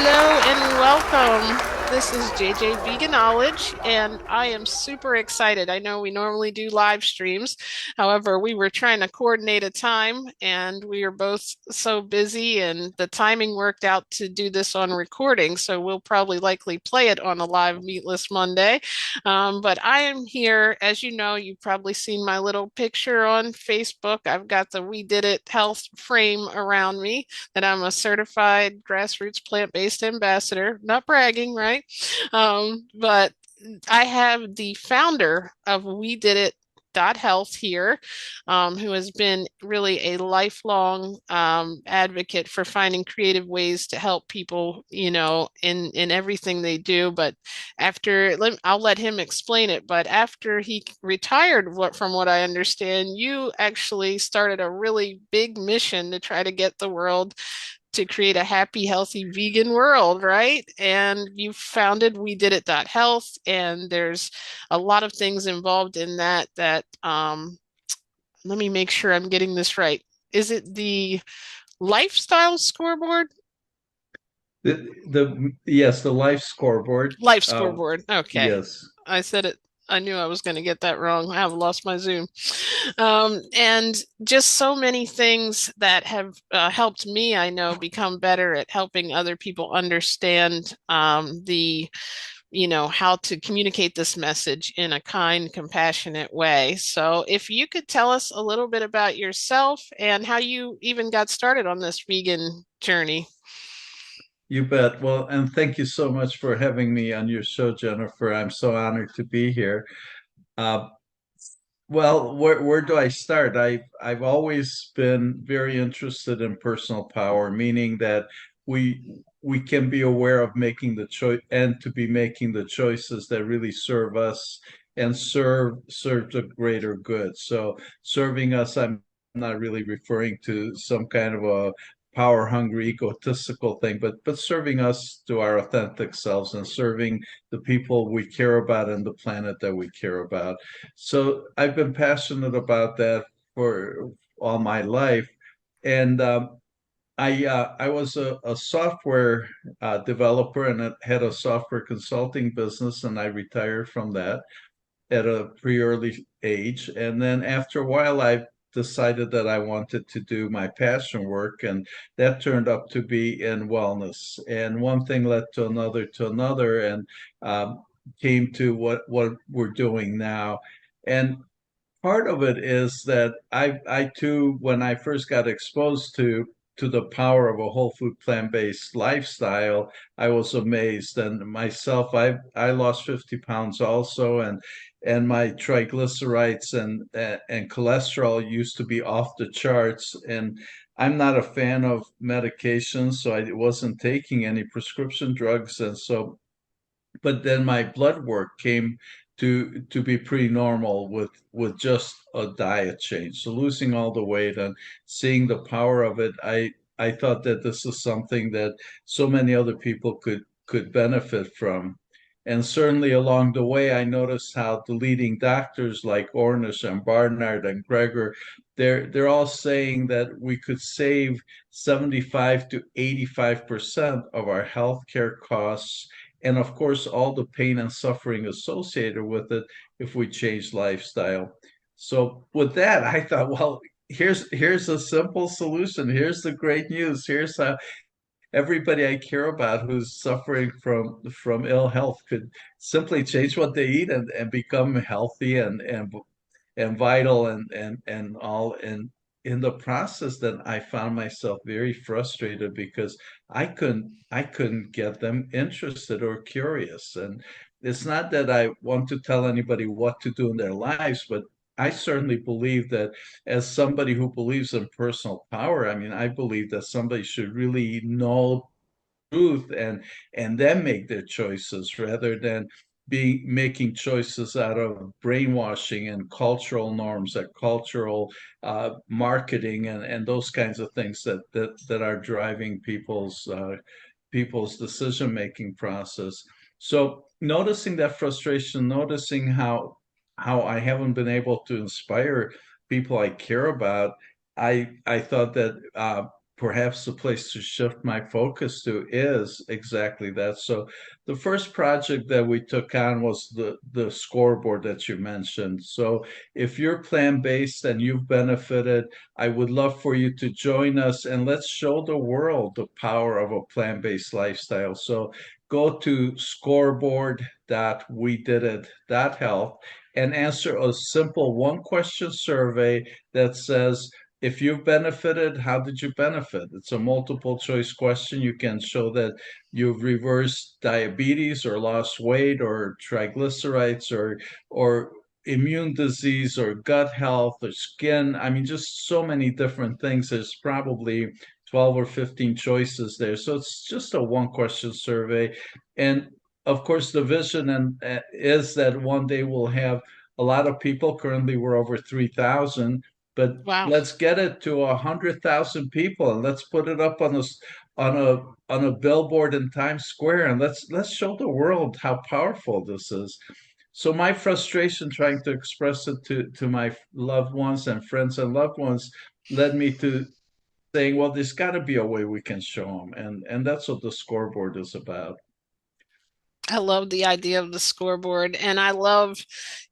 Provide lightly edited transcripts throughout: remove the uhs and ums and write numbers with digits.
Hello and welcome. This is JJ Vegan Knowledge, and I am super excited. I know we normally do live streams. However, we were trying to coordinate a time, and we are both so busy, and the timing worked out to do this on recording. So we'll probably likely play it on a live Meatless Monday. But I am here, as you know, you've probably seen my little picture on Facebook. I've got the Wedidit.health frame around me that I'm a certified grassroots plant-based ambassador. Not bragging, right? But I have the founder of Wedidit.health here, who has been really a lifelong advocate for finding creative ways to help people, in everything they do. But I'll let him explain it. But after he retired, from what I understand, you actually started a really big mission to try to get the world to create a happy, healthy vegan world, right? And you founded Wedidit.health, and there's a lot of things involved in that let me make sure I'm getting this right. Is it the lifestyle scoreboard? The yes, the life scoreboard. Life scoreboard. Okay. Yes. I said it. I knew I was going to get that wrong. I have lost my Zoom. And just so many things that have helped me, I know, become better at helping other people understand how to communicate this message in a kind, compassionate way. So if you could tell us a little bit about yourself and how you even got started on this vegan journey. You bet. Well, and thank you so much for having me on your show, Jennifer. I'm so honored to be here. Uh, well, where do I start? I've always been very interested in personal power, meaning that we can be aware of making the choice and to be making the choices that really serve us and serve the greater good. So serving us, I'm not really referring to some kind of a power hungry, egotistical thing, but serving us to our authentic selves and serving the people we care about and the planet that we care about. So I've been passionate about that for all my life, and I was a software developer and had a software consulting business, and I retired from that at a pretty early age. And then after a while, I decided that I wanted to do my passion work, and that turned up to be in wellness. And one thing led to another, and came to what we're doing now. And part of it is that I too, when I first got exposed to the power of a whole food plant-based lifestyle, I was amazed. And myself, I lost 50 pounds also, and my triglycerides and cholesterol used to be off the charts. And I'm not a fan of medications, so I wasn't taking any prescription drugs. And so but then my blood work came to be pretty normal with just a diet change. So losing all the weight and seeing the power of it, I thought that this is something that so many other people could benefit from. And certainly along the way, I noticed how the leading doctors like Ornish and Barnard and Greger, they're all saying that we could save 75 to 85% of our healthcare costs and of course all the pain and suffering associated with it if we change lifestyle. So with that, I thought, well, here's a simple solution. Here's the great news. Here's how everybody I care about who's suffering from ill health could simply change what they eat and become healthy and vital and all. And in the process, then I found myself very frustrated because I couldn't get them interested or curious. And it's not that I want to tell anybody what to do in their lives, but I certainly believe that as somebody who believes in personal power, I mean, I believe that somebody should really know truth and then make their choices rather than be making choices out of brainwashing and cultural norms and cultural marketing and those kinds of things that are driving people's decision making process. So noticing that frustration, noticing how I haven't been able to inspire people I care about, I thought that perhaps the place to shift my focus to is exactly that. So the first project that we took on was the scoreboard that you mentioned. So if you're plant-based and you've benefited, I would love for you to join us and let's show the world the power of a plant-based lifestyle. So go to scoreboard.wedidit.health and answer a simple one question survey that says, if you've benefited, how did you benefit? It's a multiple choice question. You can show that you've reversed diabetes or lost weight or triglycerides or immune disease or gut health or skin. I mean, just so many different things. There's probably 12 or 15 choices there. So it's just a one question survey. And of course, the vision is that one day we'll have a lot of people. Currently, we're over 3,000, but Wow. let's get it to 100,000 people and let's put it up on a on a billboard in Times Square and let's show the world how powerful this is. So my frustration trying to express it to my loved ones and friends and loved ones led me to saying, well, there's got to be a way we can show them, and that's what the scoreboard is about. I love the idea of the scoreboard. And I love,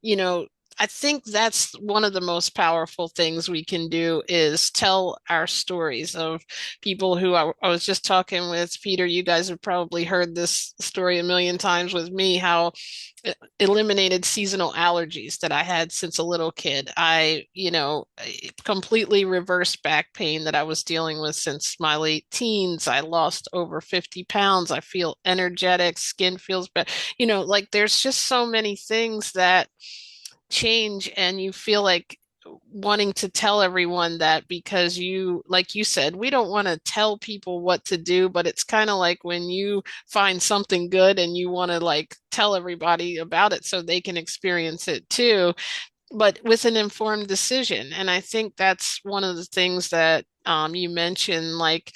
you know, I think that's one of the most powerful things we can do is tell our stories of people who I was just talking with Peter. You guys have probably heard this story a million times with me, how eliminated seasonal allergies that I had since a little kid. Completely reversed back pain that I was dealing with since my late teens. I lost over 50 pounds. I feel energetic, skin feels better. Like there's just so many things that change, and you feel like wanting to tell everyone that because like you said, we don't want to tell people what to do, but it's kind of like when you find something good and you want to like tell everybody about it so they can experience it too, but with an informed decision. And I think that's one of the things that you mentioned. Like,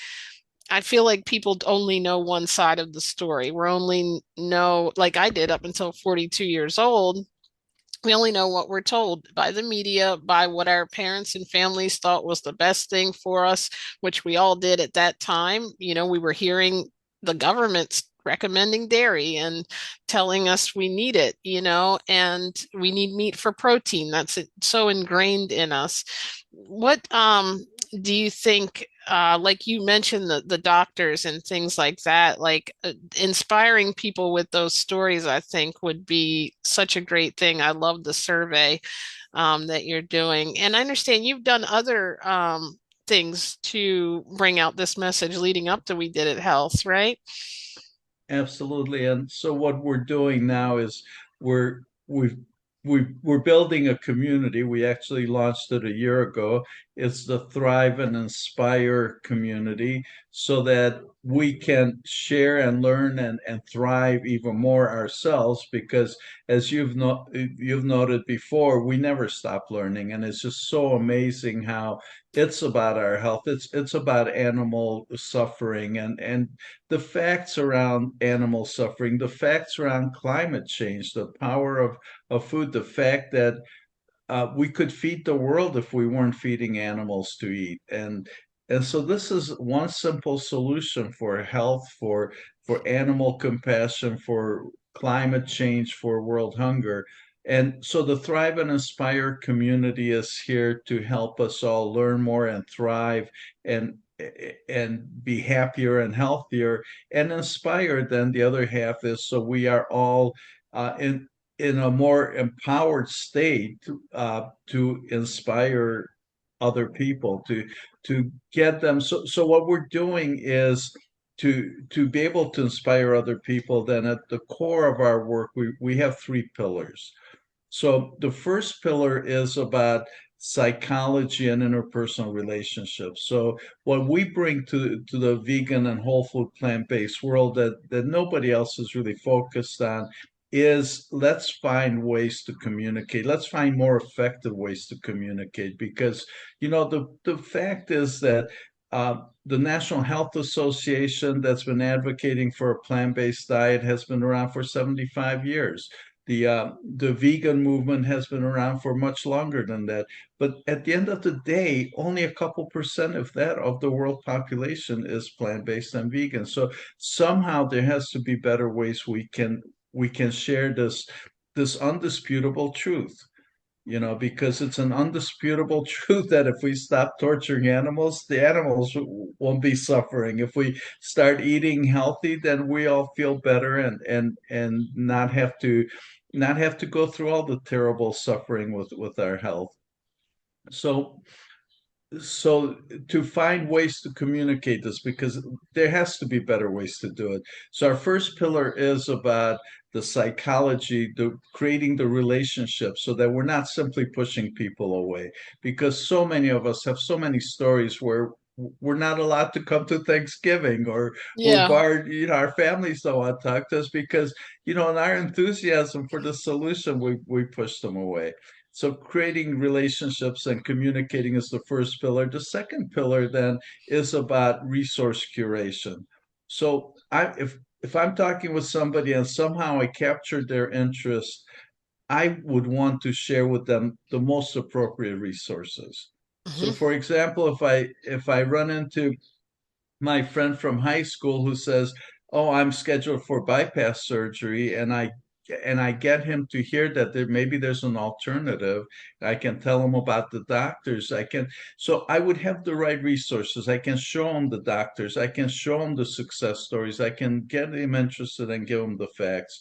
I feel like people only know one side of the story. We're only know, like I did up until 42 years old, we only know what we're told by the media, by what our parents and families thought was the best thing for us, which we all did at that time. We were hearing the government's recommending dairy and telling us we need it, and we need meat for protein. That's so ingrained in us. What do you think, like you mentioned the doctors and things like that, like inspiring people with those stories, I think would be such a great thing. I love the survey that you're doing. And I understand you've done other things to bring out this message leading up to Wedidit.health, right? Absolutely. And so what we're doing now is we're we've we're building a community. We actually launched it a year ago. It's the Thrive and Inspire community so that we can share and learn and thrive even more ourselves because as you've noted before, we never stop learning. And it's just so amazing how it's about our health. It's about animal suffering and the facts around animal suffering, the facts around climate change, the power of food, the fact that we could feed the world if we weren't feeding animals to eat. And so this is one simple solution for health, for animal compassion, for climate change, for world hunger. And so the Thrive and Inspire community is here to help us all learn more and thrive and and be happier and healthier and inspired. Then the other half is so we are all in a more empowered state to inspire other people to get them. So what we're doing is to be able to inspire other people. Then at the core of our work, we have three pillars. So the first pillar is about psychology and interpersonal relationships. So what we bring to the vegan and whole food plant-based world that nobody else is really focused on is let's find ways to communicate. Let's find more effective ways to communicate because the fact is that the National Health Association that's been advocating for a plant-based diet has been around for 75 years. The vegan movement has been around for much longer than that. But at the end of the day, only a couple percent of that of the world population is plant-based and vegan. So somehow there has to be better ways we can share this undisputable truth, because it's an undisputable truth that if we stop torturing animals, the animals won't be suffering. If we start eating healthy, then we all feel better and not have to go through all the terrible suffering with our health. So so to find ways to communicate this, because there has to be better ways to do it. So our first pillar is about the psychology, the creating the relationship so that we're not simply pushing people away, because so many of us have so many stories where we're not allowed to come to Thanksgiving, or we're Yeah. barred, our families don't want to talk to us because, in our enthusiasm for the solution, we push them away. So creating relationships and communicating is the first pillar. The second pillar then is about resource curation. So if I'm talking with somebody and somehow I captured their interest, I would want to share with them the most appropriate resources. So Hmm. for example, if I run into my friend from high school who says, "Oh, I'm scheduled for bypass surgery," and I get him to hear that maybe there's an alternative. I can tell him about the doctors. So I would have the right resources. I can show him the doctors. I can show him the success stories. I can get him interested and give him the facts.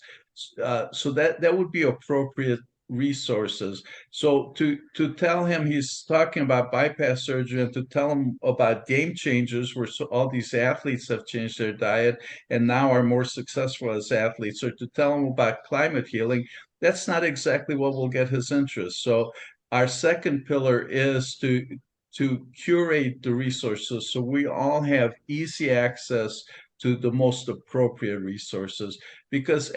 So that would be appropriate resources. So to tell him he's talking about bypass surgery, and to tell him about game changers where all these athletes have changed their diet and now are more successful as athletes, or to tell him about climate healing, that's not exactly what will get his interest. So our second pillar is to curate the resources so we all have easy access to the most appropriate resources, because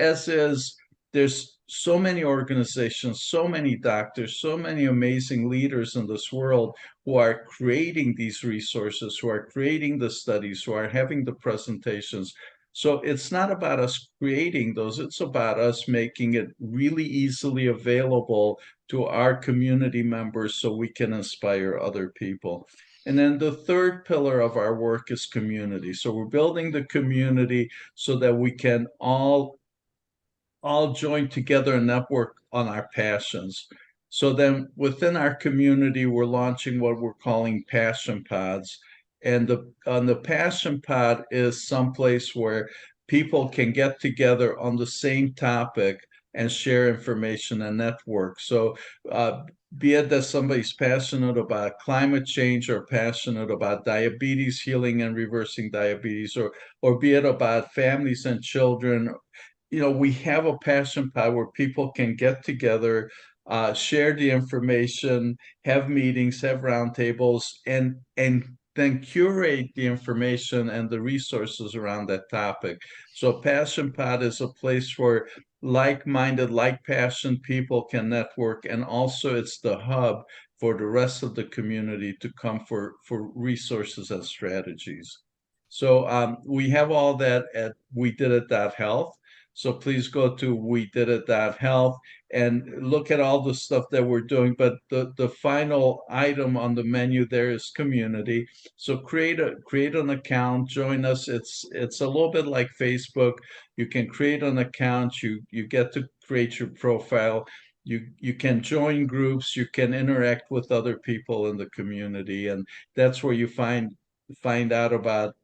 there's so many organizations, so many doctors, so many amazing leaders in this world who are creating these resources, who are creating the studies, who are having the presentations. So it's not about us creating those, it's about us making it really easily available to our community members so we can inspire other people. And then the third pillar of our work is community. So we're building the community so that we can all join together and network on our passions. So then within our community, we're launching what we're calling passion pods. And the passion pod is someplace where people can get together on the same topic and share information and network. So be it that somebody's passionate about climate change, or passionate about diabetes, healing and reversing diabetes, or be it about families and children, we have a passion pod where people can get together, share the information, have meetings, have roundtables, and then curate the information and the resources around that topic. So Passion Pod is a place where like-minded, like-passion people can network, and also it's the hub for the rest of the community to come for resources and strategies. So we have all that at Wedidit.health. So please go to Wedidit.health and look at all the stuff that we're doing. But the final item on the menu there is community. So create an account, join us. It's a little bit like Facebook. You can create an account, you get to create your profile. You can join groups, you can interact with other people in the community, and that's where you find out about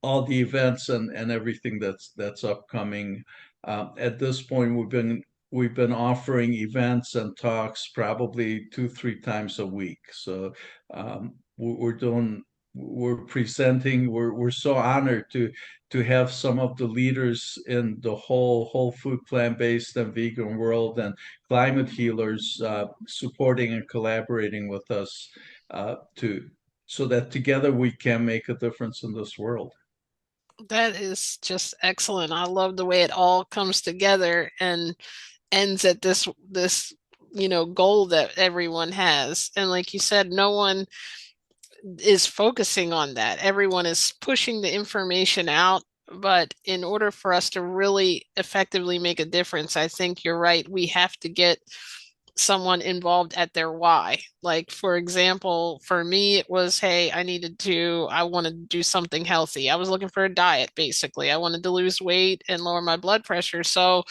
all the events and everything that's upcoming. At this point, we've been offering events and talks probably 2-3 times a week. So we're presenting. We're so honored to have some of the leaders in the whole food, plant-based and vegan world, and climate healers supporting and collaborating with us to so that together we can make a difference in this world. That is just excellent. I love the way it all comes together and ends at this goal that everyone has. And like you said, no one is focusing on that. Everyone is pushing the information out, But in order for us to really effectively make a difference, I think you're right. We have to get someone involved at their why. Like, for example, for me, it was, hey, I wanted to do something healthy. I was looking for a diet, basically. I wanted to lose weight and lower my blood pressure. So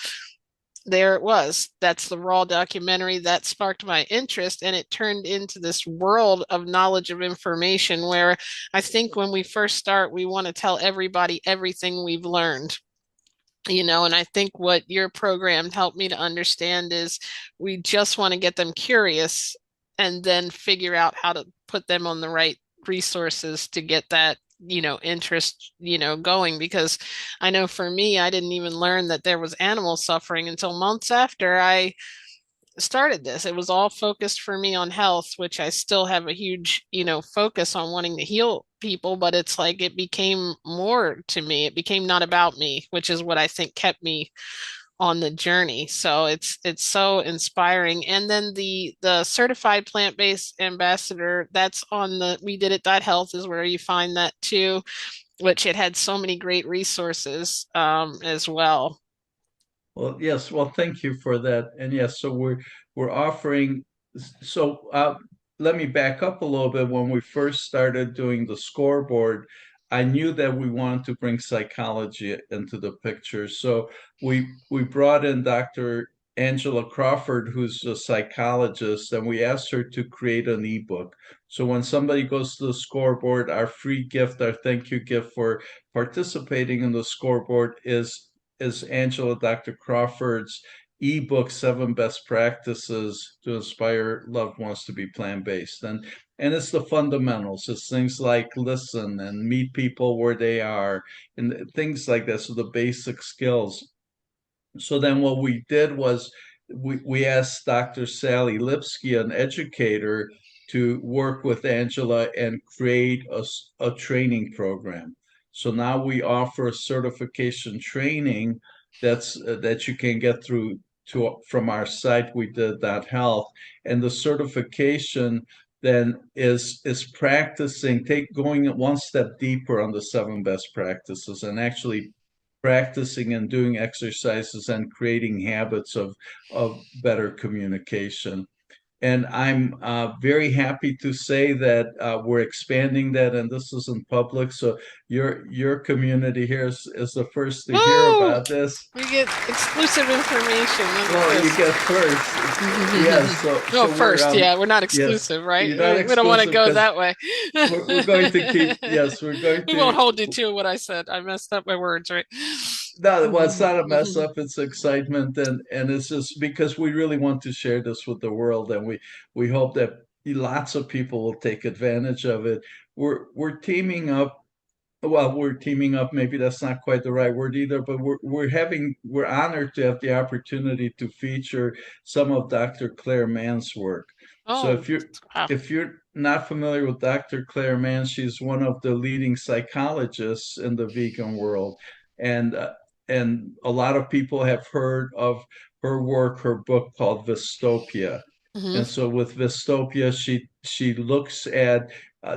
there it was. That's the raw documentary that sparked my interest, and it turned into this world of knowledge of information where I think when we first start, we want to tell everybody everything we've learned. And I think what your program helped me to understand is we just want to get them curious and then figure out how to put them on the right resources to get that, interest, going. Because I know for me, I didn't even learn that there was animal suffering until months after I started this. It was all focused for me on health, which I still have a huge, focus on wanting to heal people, but it's like it became more to me. It became not about me, which is what I think kept me on the journey. So it's so inspiring. And then the certified plant-based ambassador, that's on the Wedidit.health is where you find that too, which it had so many great resources as well. Well, yes. Well, thank you for that. And yes, so we're offering. So let me back up a little bit. When we first started doing the scoreboard, I knew that we wanted to bring psychology into the picture. So we brought in Dr. Angela Crawford, who's a psychologist, and we asked her to create an ebook. So when somebody goes to the scoreboard, our free gift, our thank you gift for participating in the scoreboard is Angela Dr. Crawford's ebook, Seven Best Practices to Inspire Loved Ones to be Plant-Based. And it's the fundamentals. It's things like listen and meet people where they are and things like that. So the basic skills. So then what we did was we asked Dr. Sally Lipsky, an educator, to work with Angela and create a training program. So now we offer a certification training that you can get through to from our site, Wedidit.health, and the certification then is practicing, going one step deeper on the seven best practices and actually practicing and doing exercises and creating habits of better communication. And I'm very happy to say that we're expanding that, and this is in public. So your community here is the first to hear Woo! about this. We get exclusive information. Look at Well, you this. get first. Yes, Oh, so we're first, yeah, we're not yes, exclusive, right? you're not We don't want to exclusive go because that way. we're going to keep, yes, we're going We won't to. hold you to what I said. I messed up my words, right? No, well, it's not a mess up. It's excitement, and it's just because we really want to share this with the world, and we hope that lots of people will take advantage of it. We're teaming up. Well, we're teaming up. Maybe that's not quite the right word either, but we're honored to have the opportunity to feature some of Dr. Claire Mann's work. So Oh, wow. if you're not familiar with Dr. Claire Mann, she's one of the leading psychologists in the vegan world, and uh, and a lot of people have heard of her work, her book called Vistopia. Hmm. And so with Vistopia, she looks at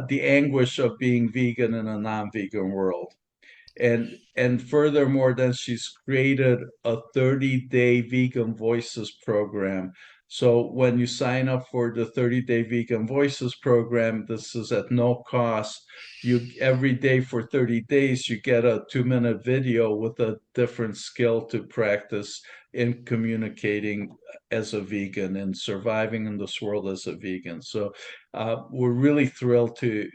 the anguish of being vegan in a non-vegan world. And furthermore, then she's created a 30-day vegan voices program. So when you sign up for the 30-day vegan voices program, this is at no cost. You every day for 30 days, you get a 2-minute video with a different skill to practice in communicating as a vegan and surviving in this world as a vegan. So we're really thrilled to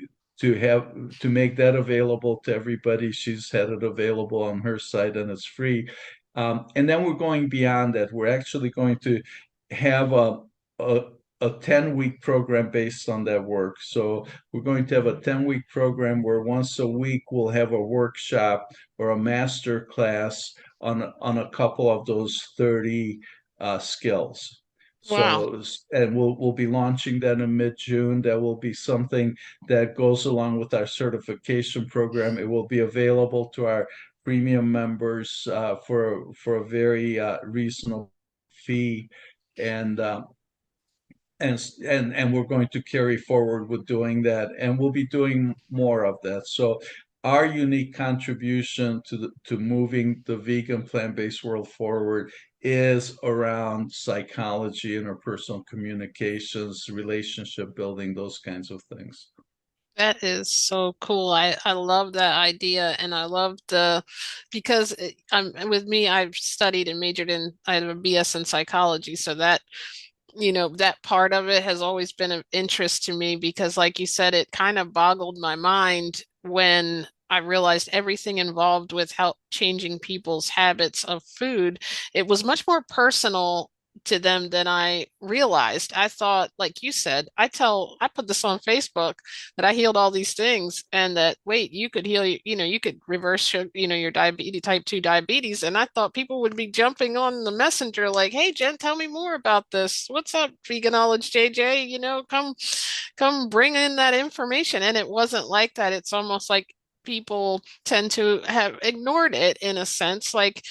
have to make that available to everybody. She's had it available on her site and it's free. And then we're going beyond that. We're actually going to have a, a 10-week program based on that work. So we're going to have a 10-week program where once a week we'll have a workshop or a master class on a couple of those 30 skills. Wow. So, and we'll be launching that in mid-June. That will be something that goes along with our certification program. It will be available to our premium members for a very reasonable fee, and and we're going to carry forward with doing that, and we'll be doing more of that. So our unique contribution to moving the vegan plant-based world forward is around psychology, interpersonal communications, relationship building, those kinds of things. That is so cool. I love that idea, and I love because I'm with me. I've studied and majored in. I have a BS in psychology, so that that part of it has always been of interest to me because, like you said, it kind of boggled my mind when I realized everything involved with how changing people's habits of food. It was much more personal to them than I realized. I thought, like you said, I put this on Facebook that I healed all these things and that, wait, you could heal, you could reverse your, your diabetes, type 2 diabetes. And I thought people would be jumping on the messenger like, hey, Jen, tell me more about this. What's up, Vegan Knowledge JJ? Come bring in that information. And it wasn't like that. It's almost like people tend to have ignored it in a sense. Like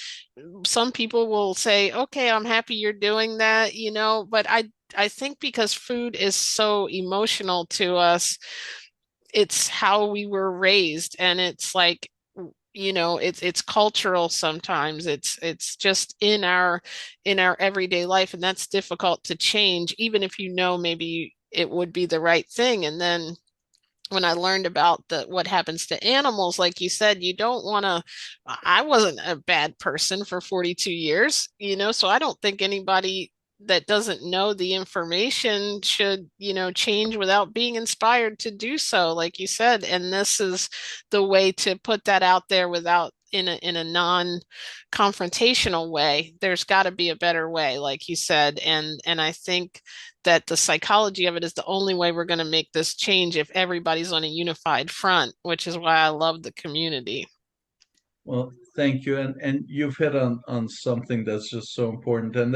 some people will say, okay, I'm happy you're doing that, but I think because food is so emotional to us, it's how we were raised, and it's like, it's cultural sometimes. It's just in our everyday life, and that's difficult to change, even if maybe it would be the right thing. And then when I learned about the what happens to animals, like you said, you don't want to. I wasn't a bad person for 42 years, so I don't think anybody that doesn't know the information should, change without being inspired to do so, like you said. And this is the way to put that out there without in a non-confrontational way. There's got to be a better way, like you said. And I think that the psychology of it is the only way we're going to make this change if everybody's on a unified front, which is why I love the community. Well, thank you. And you've hit on something that's just so important. And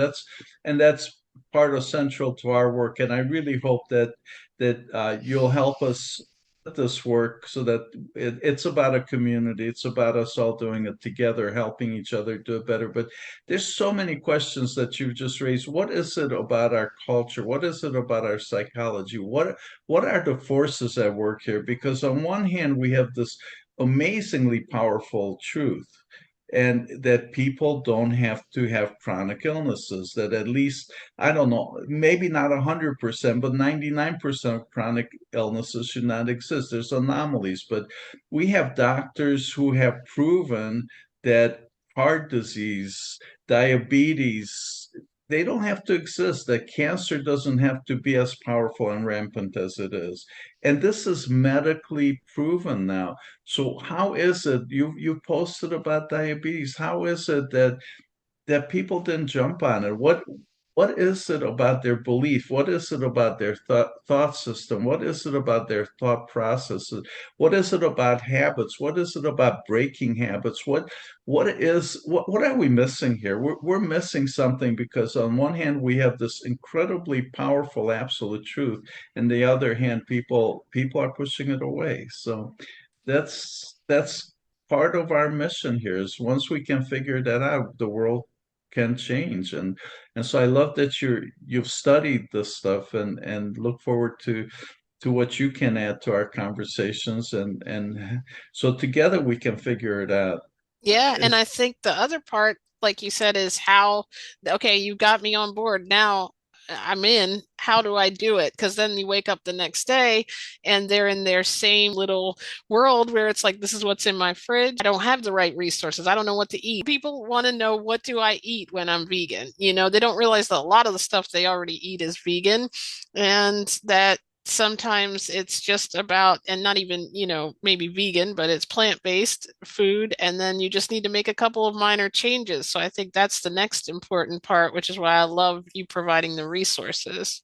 that's part of central to our work. And I really hope that you'll help us with this work so that it's about a community. It's about us all doing it together, helping each other do it better. But there's so many questions that you've just raised. What is it about our culture? What is it about our psychology? What are the forces at work here? Because on one hand, we have this amazingly powerful truth, and that people don't have to have chronic illnesses, that at least, I don't know, maybe not 100%, but 99% of chronic illnesses should not exist. There's anomalies, but we have doctors who have proven that heart disease, diabetes, they don't have to exist, that cancer doesn't have to be as powerful and rampant as it is. And this is medically proven now. So how is it you posted about diabetes? How is it that people didn't jump on it? What is it about their belief? What is it about their thought system? What is it about their thought processes? What is it about habits? What is it about breaking habits? What are we missing here? We're missing something, because on one hand we have this incredibly powerful absolute truth, and the other hand people are pushing it away. So that's part of our mission here, is once we can figure that out, the world can change. And so I love that you've studied this stuff, and look forward to what you can add to our conversations, and so together we can figure it out. Yeah, and Is I think the other part, like you said, is how, okay, you got me on board. Now I'm in. How do I do it? Because then you wake up the next day and they're in their same little world where it's like, this is what's in my fridge. I don't have the right resources. I don't know what to eat. People want to know, what do I eat when I'm vegan? They don't realize that a lot of the stuff they already eat is vegan, and that sometimes it's just about, and not even, maybe vegan, but it's plant-based food. And then you just need to make a couple of minor changes. So I think that's the next important part, which is why I love you providing the resources.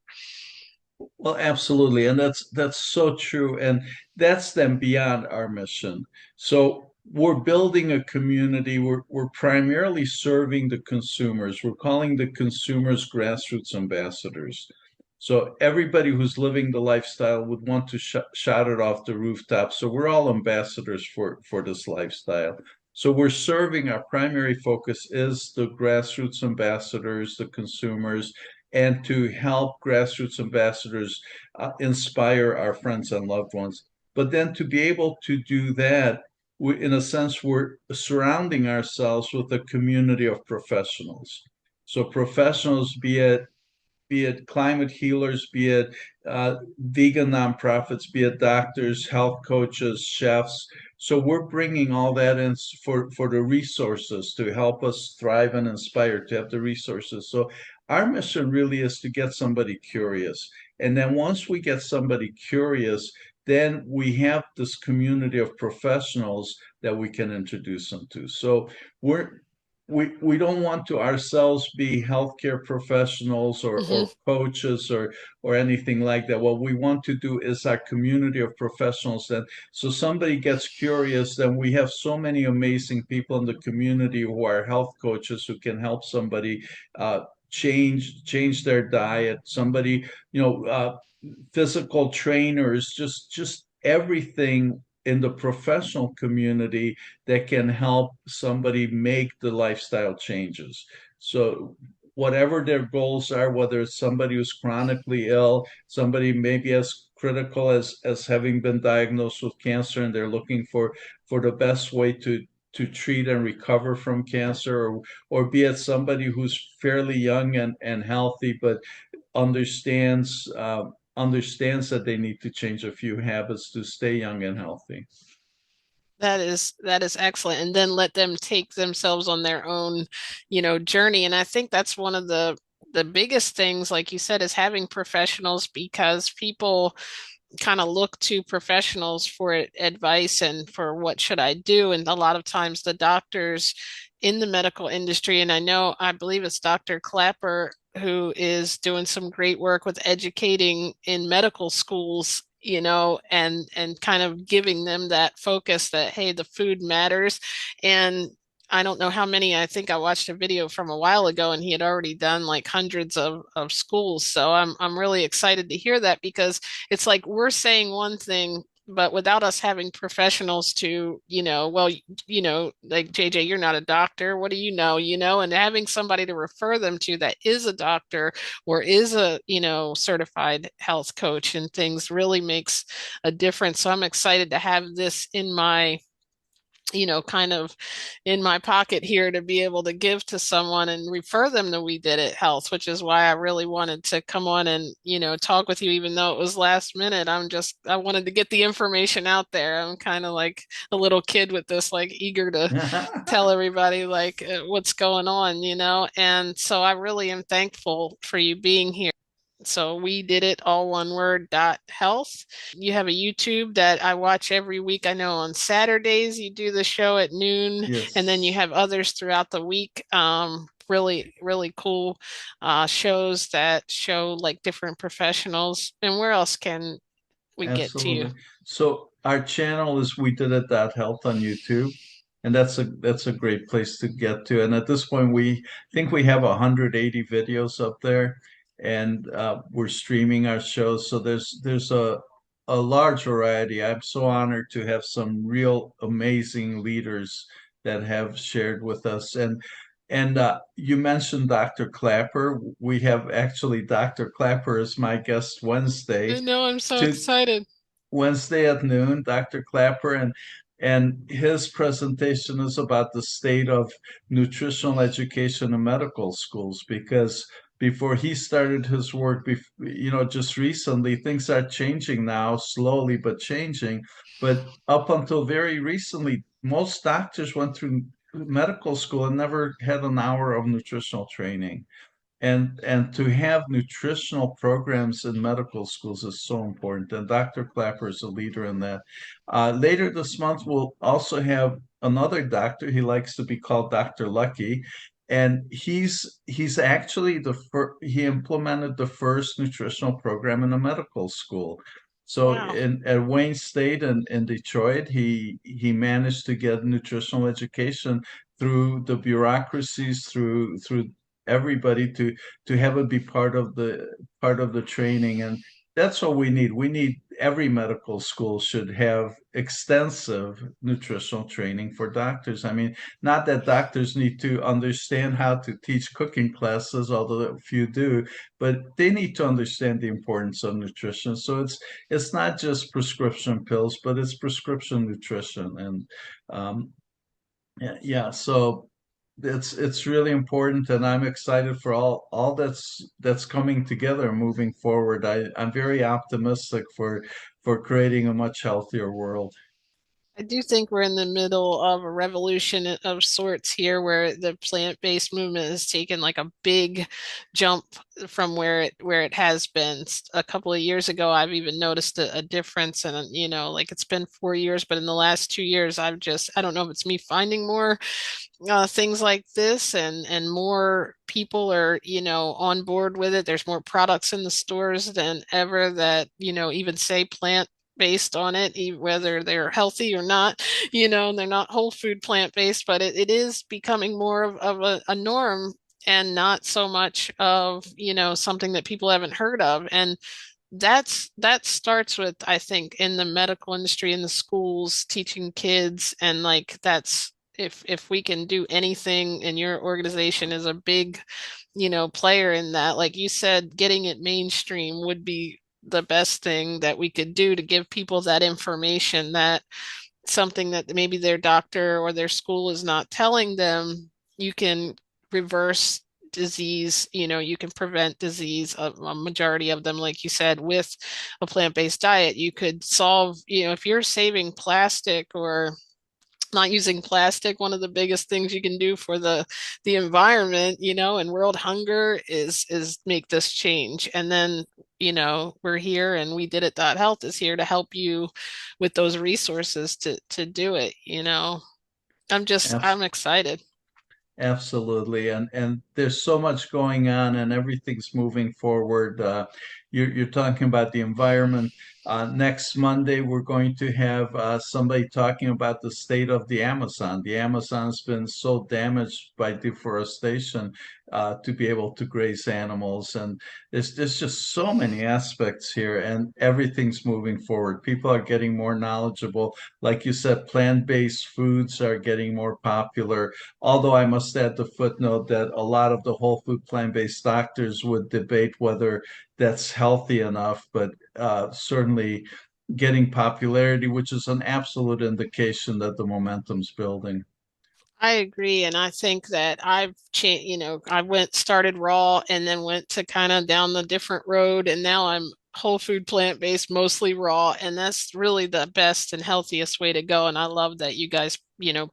Well, absolutely. And that's so true. And that's then beyond our mission. So we're building a community. We're primarily serving the consumers. We're calling the consumers grassroots ambassadors. So everybody who's living the lifestyle would want to shout it off the rooftop. So we're all ambassadors for this lifestyle. So we're serving, our primary focus is the grassroots ambassadors, the consumers, and to help grassroots ambassadors inspire our friends and loved ones. But then to be able to do that, in a sense, we're surrounding ourselves with a community of professionals. So professionals, be it climate healers, be it vegan nonprofits, be it doctors, health coaches, chefs. So we're bringing all that in for the resources to help us thrive and inspire, to have the resources. So our mission really is to get somebody curious. And then once we get somebody curious, then we have this community of professionals that we can introduce them to. So we're we don't want to ourselves be healthcare professionals Hmm. or coaches or anything like that. What we want to do is our community of professionals. That so somebody gets curious, then we have so many amazing people in the community who are health coaches who can help somebody change their diet. Somebody, physical trainers, just everything in the professional community that can help somebody make the lifestyle changes. So whatever their goals are, whether it's somebody who's chronically ill, somebody maybe as critical as having been diagnosed with cancer and they're looking for the best way to treat and recover from cancer, or be it somebody who's fairly young and healthy but understands understands that they need to change a few habits to stay young and healthy. That is excellent. And then let them take themselves on their own, journey. And I think that's one of the biggest things, like you said, is having professionals because people kind of look to professionals for advice and for what should I do. And a lot of times the doctors in the medical industry, and I believe it's Dr. Clapper who is doing some great work with educating in medical schools, and kind of giving them that focus that, hey, the food matters. And I don't know how many, I think I watched a video from a while ago and he had already done like hundreds of schools. So I'm really excited to hear that because it's like we're saying one thing, but without us having professionals to, well, like JJ, you're not a doctor. What do you know? And having somebody to refer them to that is a doctor or is a, certified health coach and things really makes a difference. So I'm excited to have this in my kind of in my pocket here to be able to give to someone and refer them to Wedidit.health, which is why I really wanted to come on and, talk with you, even though it was last minute. I wanted to get the information out there. I'm kind of like a little kid with this, like eager to tell everybody like what's going on, and so I really am thankful for you being here. So we did it all one word dot health. You have a YouTube that I watch every week. I know on Saturdays you do the show at noon, and then you Yes, have others throughout the week. Really, really cool shows that show like different professionals. And where else can we get to you? absolutely. So our channel is We Did It.health on YouTube, and that's a great place to get to. And at this point, we think we have 180 videos up there, and we're streaming our shows. So there's a large variety. I'm so honored to have some real amazing leaders that have shared with us. And you mentioned Dr. Clapper. We have actually Dr. Clapper as my guest I Wednesday know, I'm so to excited. Wednesday at noon, Dr. Clapper, and his presentation is about the state of nutritional education in medical schools because before he started his work, just recently, things are changing now, slowly but changing. But up until very recently, most doctors went through medical school and never had an hour of nutritional training. And to have nutritional programs in medical schools is so important. And Dr. Clapper is a leader in that. Later this month, we'll also have another doctor. He likes to be called Dr. Lucky. And he's actually he implemented the first nutritional program in a medical school. So Wow. at Wayne State in Detroit, he managed to get nutritional education through the bureaucracies, through everybody to have it be part of the training. That's what we need. We need every medical school should have extensive nutritional training for doctors. I mean, not that doctors need to understand how to teach cooking classes, although a few do, but they need to understand the importance of nutrition. So it's not just prescription pills, but it's prescription nutrition. And yeah, yeah, so it's really important, and I'm excited for all that's coming together moving forward. I'm very optimistic for creating a much healthier world. I do think we're in the middle of a revolution of sorts here where the plant-based movement has taken like a big jump from where it has been. A couple of years ago, I've even noticed a difference and like it's been 4 years, but in the last 2 years, I don't know if it's me finding more things like this and more people are on board with it. There's more products in the stores than ever that even say plant based on it, whether they're healthy or not, and they're not whole food plant based, but it is becoming more of a norm and not so much of something that people haven't heard of. And that starts with, I think, in the medical industry, in the schools, teaching kids, and like that's if we can do anything, and your organization is a big, player in that, like you said, getting it mainstream would be the best thing that we could do to give people that information, that something that maybe their doctor or their school is not telling them. You can reverse disease, you can prevent disease, a majority of them, like you said, with a plant-based diet. You could solve, if you're saving plastic or not using plastic, one of the biggest things you can do for the environment, and world hunger is make this change. And then, we're here, and Wedidit.health is here to help you with those resources to do it. I'm excited. Absolutely, and there's so much going on, and everything's moving forward. You're talking about the environment. Next Monday, we're going to have somebody talking about the state of the Amazon. The Amazon's been so damaged by deforestation to be able to graze animals, and there's just so many aspects here, and everything's moving forward. People are getting more knowledgeable. Like you said, plant-based foods are getting more popular. Although I must add the footnote that a lot of the whole food plant-based doctors would debate whether that's healthy enough, but certainly getting popularity, which is an absolute indication that the momentum's building. I agree, and I think that I've changed. I started raw, and then went to kind of down the different road, and now I'm whole food plant based, mostly raw, and that's really the best and healthiest way to go. And I love that you guys,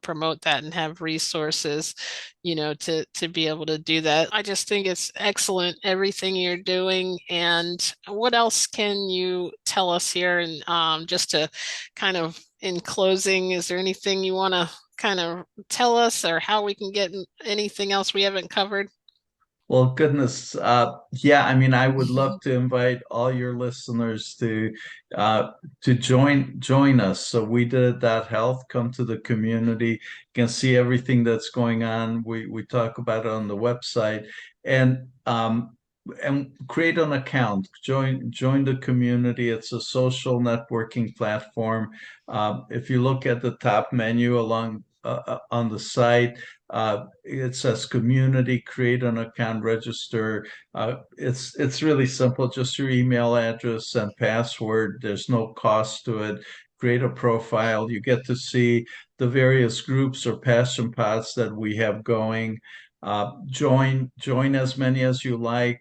promote that and have resources, to be able to do that. I just think it's excellent everything you're doing. And what else can you tell us here? And just to kind of in closing, is there anything you want to kind of tell us, or how we can get anything else we haven't covered? Well, goodness, yeah. I mean, I would love to invite all your listeners uh, to join us. So we did that health. Come to the community. You can see everything that's going on. We talk about it on the website, and create an account. Join the community. It's a social networking platform. If you look at the top menu along on the site. It says community, create an account, register. It's really simple, just your email address and password. There's no cost to it. Create a profile. You get to see the various groups or passion pods that we have going. Join as many as you like.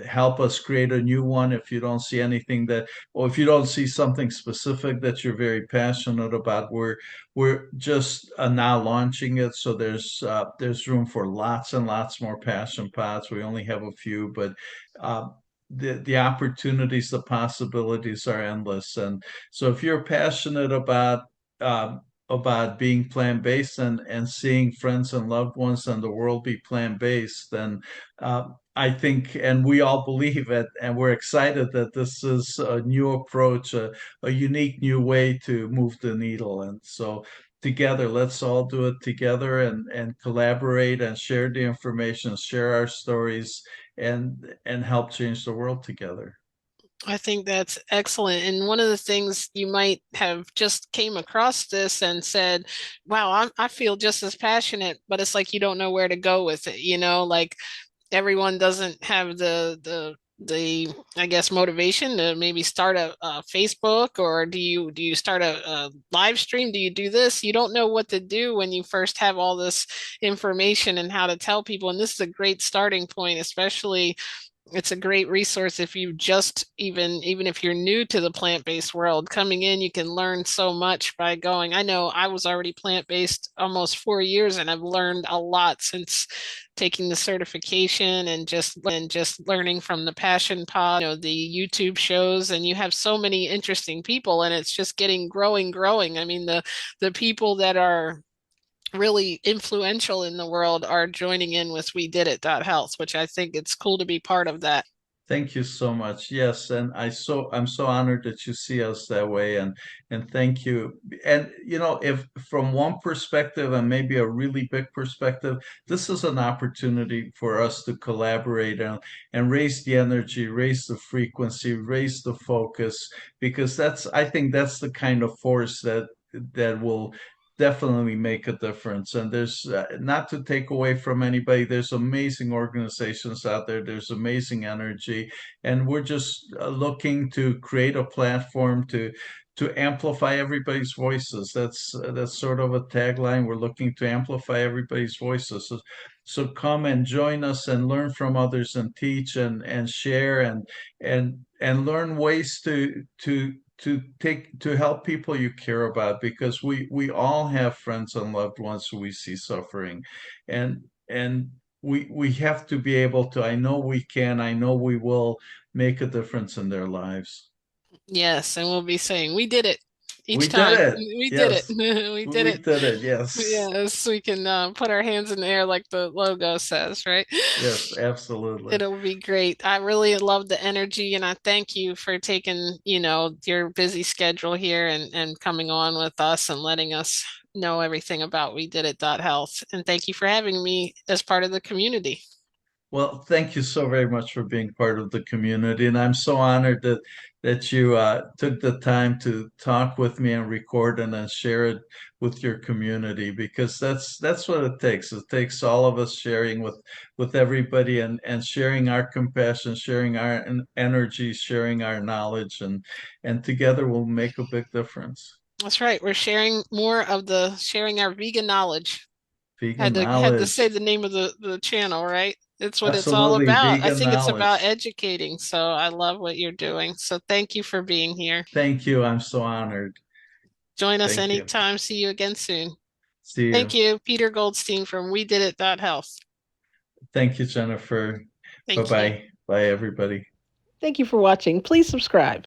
Help us create a new one if you don't see anything that, or if you don't see something specific that you're very passionate about. We're just now launching it, so there's room for lots and lots more passion pods. We only have a few, but uh, the opportunities, the possibilities are endless. And so, if you're passionate about being plant-based and seeing friends and loved ones and the world be plant-based, then I think, and we all believe it, and we're excited that this is a new approach, a unique new way to move the needle. And so together, let's all do it together and collaborate and share the information, share our stories and help change the world together. I think that's excellent. And one of the things you might have just came across this and said, wow, I feel just as passionate, but it's like you don't know where to go with it, like everyone doesn't have the I guess motivation to maybe start a Facebook, or do you start a live stream? Do you do this? You don't know what to do when you first have all this information and how to tell people. And this is a great starting point, especially it's a great resource if you just even if you're new to the plant-based world coming in. You can learn so much by going. I know I was already plant-based almost 4 years, and I've learned a lot since taking the certification and just learning from the passion pod, the YouTube shows. And you have so many interesting people, and it's just getting growing. I mean, the people that are really influential in the world are joining in with Wedidit.health, which I think it's cool to be part of that. Thank you so much. Yes, and I'm so honored that you see us that way, and thank you. And if from one perspective and maybe a really big perspective, this is an opportunity for us to collaborate and raise the energy, raise the frequency, raise the focus, because I think that's the kind of force that will definitely make a difference. And there's not to take away from anybody, there's amazing organizations out there, there's amazing energy, and we're just looking to create a platform to amplify everybody's voices. That's sort of a tagline. We're looking to amplify everybody's voices. So come and join us and learn from others and teach and share and learn ways to help people you care about, because we all have friends and loved ones who we see suffering, and we have to be able to, I know we will make a difference in their lives. Yes, and we'll be saying we did it We each did time. it. We did it. Yes, We did we it. did it. Yes. Yes, we can put our hands in the air like the logo says, right? Yes, absolutely. It'll be great. I really love the energy, and I thank you for taking, your busy schedule here and coming on with us and letting us know everything about Wedidit.health. And thank you for having me as part of the community. Well, thank you so very much for being part of the community, and I'm so honored that you took the time to talk with me and record and then share it with your community, because that's what it takes. It takes all of us sharing with everybody and sharing our compassion, sharing our energy, sharing our knowledge, and together we'll make a big difference. That's right. We're sharing our vegan knowledge. Vegan Had to say knowledge, the name of the channel, right? It's what it's all absolutely, about. I vegan think it's about knowledge. educating. So I love what you're doing. So thank you for being here. Thank you. I'm so honored. Join us Thank you. anytime. See you again soon. See Thank you. you, Peter Goldstein from Wedidit.health. Thank you, Jennifer. Bye Thank you. bye. Bye, everybody. Thank you for watching. Please subscribe.